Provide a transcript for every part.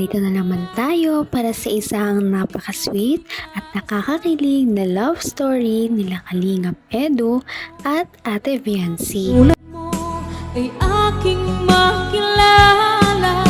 Narito na naman tayo para sa isang napaka-sweet at nakakakilig na love story nila Kalingap Edu at Ate Viancy. Tulad mo ay aking makilala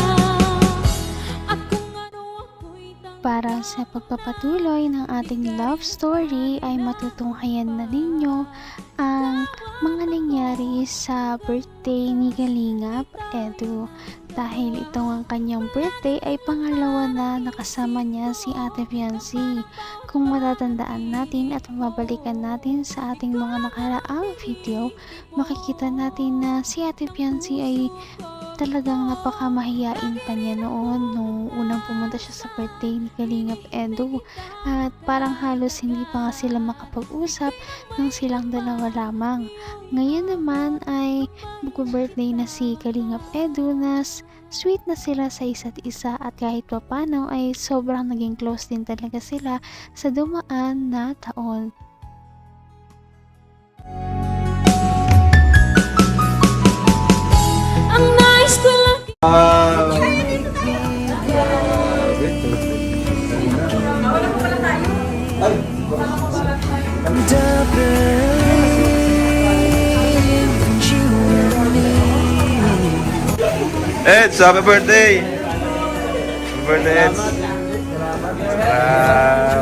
at kung ano ako'y Para sa pagpapatuloy ng ating love story ay matutunghayan na ninyo ang mga nangyari sa birthday ni Kalingap Edu. Dahil itong ang kanyang birthday ay pangalawa na nakasama niya si Ate Viancy. Kung matatandaan natin at mabalikan natin sa ating mga nakaraang video, makikita natin na si Ate Viancy ay talagang napakamahiyain pa niya noon nung unang pumunta siya sa birthday ni Kalingap Edu, at parang halos hindi pa nga sila makapag-usap nang silang dalawa lamang. Ngayon naman ay mag-birthday na si Kalingap Edu na sweet na sila sa isa't isa, at kahit papano ay sobrang naging close din talaga sila sa dumaan na taon. ang nais ko lang. Eds, happy birthday! Happy birthday, Eds!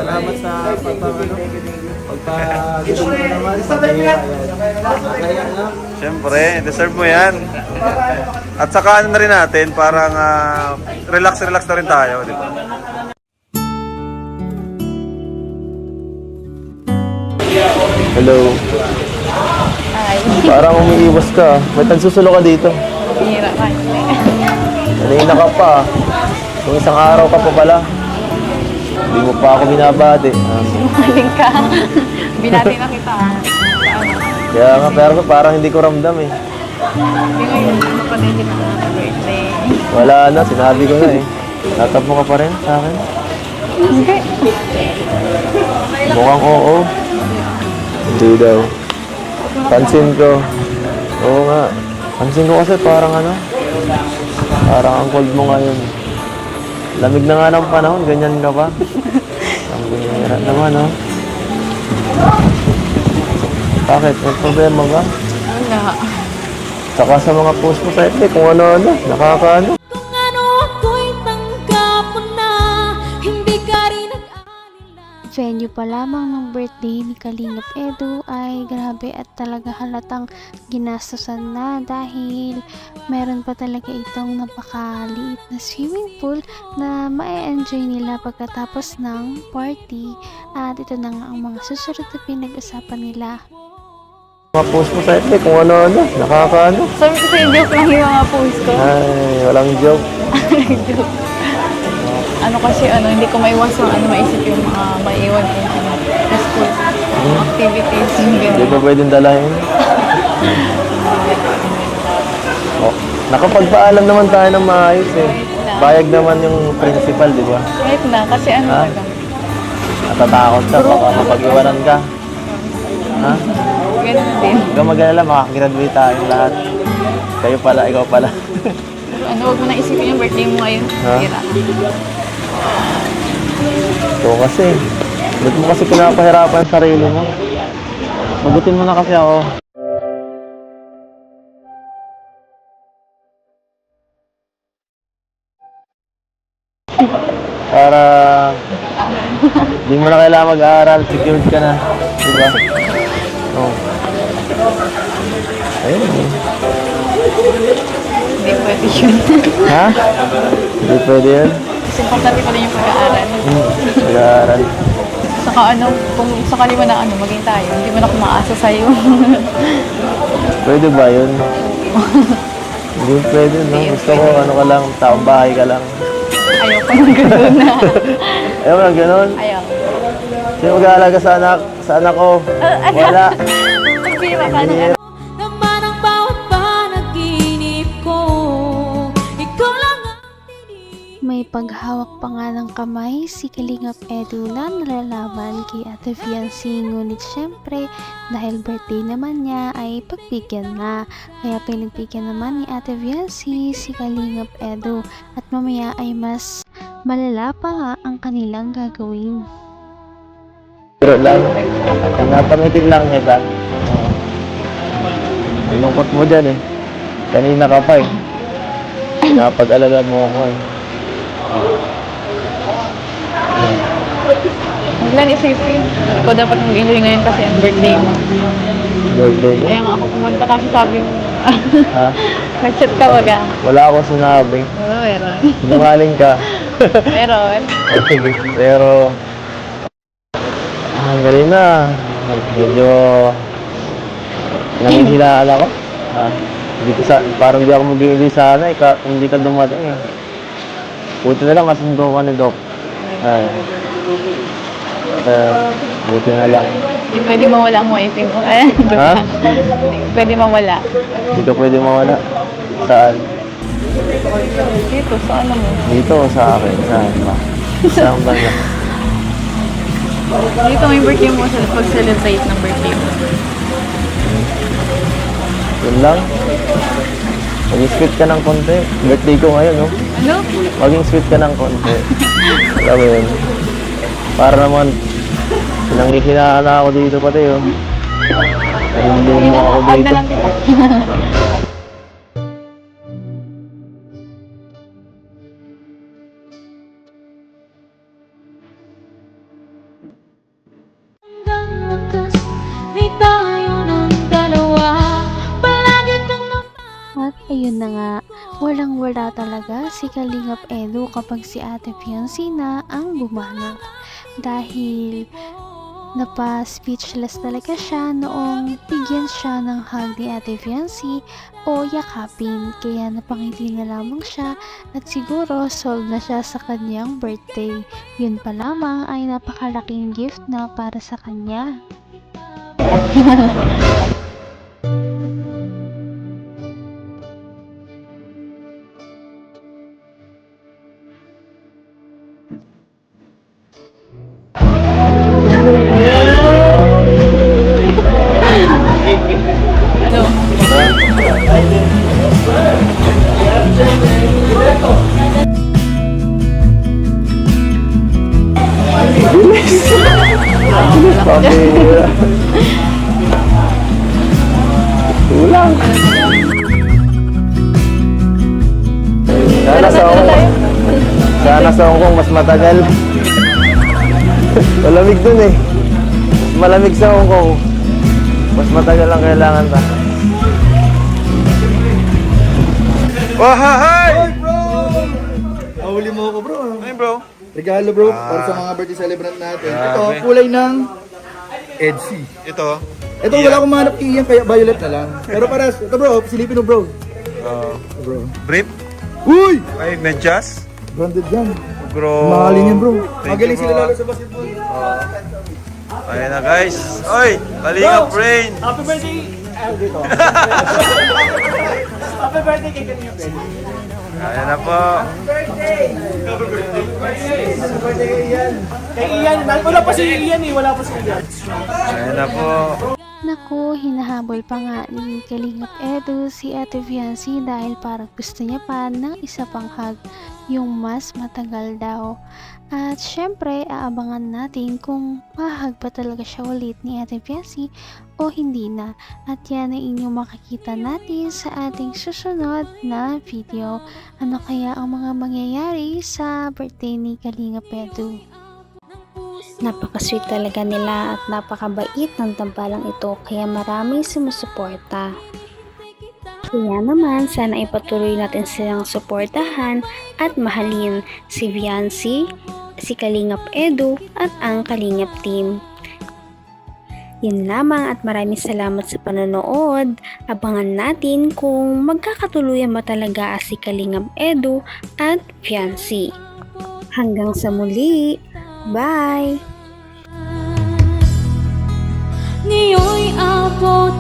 Salamat sa pagpagiging mo naman sa kaya. Siyempre, deserve mo yan. At saka ano na rin natin, parang relax na rin tayo, di ba? Hello. Parang umiiwas ka. May tagsusulo ka dito. Hira ka. Kanina ka pa. Kung isang araw ka pa pala. Hindi mo pa ako binabati. Maling ka. Binati na kita. Kaya nga, pero parang hindi ko ramdam eh. Hindi ngayon. Ano pa din kita na birthday? Wala na, sinabi ko na eh. Tatampo ka pa rin sa akin. Hindi. Mukhang oo. Hindi daw. Pansin ko. Oo nga. Pansin ko kasi parang parang ang cold mo ngayon. Lamig na nga ng panahon, ganyan ka pa. Ang bihira naman, oh. Bakit? May problema ba? Wala. Saka sa mga post mo sa FB, kung ano-ano, nakakaano. Kung ano ako'y tanggap mo na, hindi ka rin nag-alala. Venue pa lamang ng birthday ni Kalingap Edu ay grabe at talaga halatang ginastosan na, dahil meron pa talaga itong napakaliit na swimming pool na ma-enjoy nila pagkatapos ng party. At ito na nga ang mga susunod na pinag-usapan nila. Mga post mo sa FB, kung ano-ano, nakakaano. Sabi ko sa'yo, joke lang yung mga post ko. Ay, walang joke. Joke. Ano kasi, hindi ko maiwasan, maisip yung mga maiwan yung sa school activities. Yung Hindi gano'n. pa pwedeng dalahin. Oh, nakapagpaalam naman tayo ng maayos eh. Bayag naman yung principal, di ba? Kahit na, kasi Ha? talaga. Natatakot ka, baka mapag-iwanan ka. Ha? Ganun din. Huwag kang mag-alala, makagraduate tayong lahat. Kayo pala, ikaw pala. Huwag mo na isipin yung birthday mo ngayon. Ha? Hira. Ito kasi. Ba't mo kasi pinapahirapan ang sarili mo? Magutin mo na kasi ako. Para di mo na kailangan mag-aaral, secured ka na. Diba? Oh. Ayun eh. Hindi pwede yun. Ha? Hindi pwede yun? Kasi importante pa rin yung pag-aaral. Mag-aaral. Saka kung sakali mo na maging tayo, hindi mo na ako maasa sa'yo. Pwede ba yun? Hindi pwede, no? Gusto ko, ka lang, taong bahay ka lang. Ayoko nang gano'n na. Ayaw mo lang ganun? Ayoko. Sino mag-aalaga sa anak ko? Wala. Nagbira ka na. Naman ang bawat panaginip ko, ikaw lang ang tinig. May paghawak pa nga ng kamay si Kalingap Edu na nalalaman kay Ate Viancy, ngunit syempre dahil birthday naman niya ay pagbigyan na. Kaya pinagbigyan naman ni Ate Viancy si Kalingap Edu, at mamaya ay mas malala pa nga ang kanilang gagawin. Pero lang, napamitin lang kita. Ang lungkot mo dyan eh. Kanina ka pa eh. Napag-alala mo ako eh. Huwag lang isipin. Ikaw dapat mag-enjoy ngayon kasi ang birthday mo. Birthday ko. Kaya nga ako pumunta kasi sabi mo, Ha? nag-chat ka wag ah. Wala akong sinabi. Oo, meron. Sinungaling ka. Meron. Sige. Pero, galing na. Medyo, nangihilaan ako. Ha? Hindi ko parang hindi ako mag-i-enjoy sana eh, hindi ka dumating eh. Buti na lang, masundo ka ni Doc. Ay. Buti na lang. Hindi pwede mawala ang waiting ko. Eh, Ha? pwede mawala. Hindi ka pwede mawala. Saan? Dito, sa ano mo? Dito o sa akin? Saan ba? Saan ba na? Dito may birthday mo sa pag-celebrate ng birthday mo. Yun lang. Maging sweet ka ng konti. Birthday ko ngayon, no? Ano? Maging sweet ka ng konti. Alam mo yun? Para naman, pinanghihinaan na ako dito pati, oh. Hindi mo ako Wag dito. na lang kita. Hanggang wakas ay tayo ng dalawa. Palagi kang At ayun na nga, walang-wala talaga si Kalingap Edu kapag si Ate Fiancé na ang bumanat. Dahil napa-speechless talaga siya noong bigyan siya ng hug ni Ate Fiancé o yakapin. Kaya napangiti na lamang siya at siguro solve na siya sa kanyang birthday. Yun pa lamang ay napakalaking gift na para sa kanya. Ano? Pambira. Ulang. Sana sa Hong Kong. Sana sa Hong Kong mas matagal. Malamig dun eh. Mas malamig sa Hong Kong. Mas matagal ang kailangan ta. Wahahay! Nahuli mo ako bro. Ay bro. Regalo bro, para sa mga birthday celebrant natin. Ito, Grabe. kulay ng Edsy. Ito. Ito, wala akong mahanap kay Ian, kaya violet na lang. Pero paras, ito bro, silipin mo bro. Bro. Brief. Uy! Ay, medyas. Branded yan. Bro. Mahalin yan bro. Thank Magaling you, sila bro. lalo sa basketball. Ayan na guys. Oy, Kalingap Rain. Happy birthday! Dito. Happy birthday kay Kanina Freddy. Ayan na po. Happy birthday kay Ian. Kay Ian, wala pa si Ian eh, wala pa si Ian. Ayan na po. Naku, hinahabol pa nga ni Kalingap Edu si Ate Fiancé dahil parang gusto niya pa ng isa pang hug, yung mas matagal daw. At syempre, aabangan natin kung mahag pa talaga siya ulit ni Ate Fiancé o hindi na. At yan ang inyong makikita natin sa ating susunod na video. Ano kaya ang mga mangyayari sa birthday ni Kalingap Edu? Napaka-sweet talaga nila at napakabait ng tambalang ito kaya maraming sumusuporta. Kaya naman, sana ipatuloy natin silang suportahan at mahalin si Fiancé, si Kalingap Edu at ang Kalingap team. Yun lamang at maraming salamat sa panonood. Abangan natin kung magkakatuluyan ba talaga si Kalingap Edu at Fiancé. Hanggang sa muli! Bye! ngayon'y abot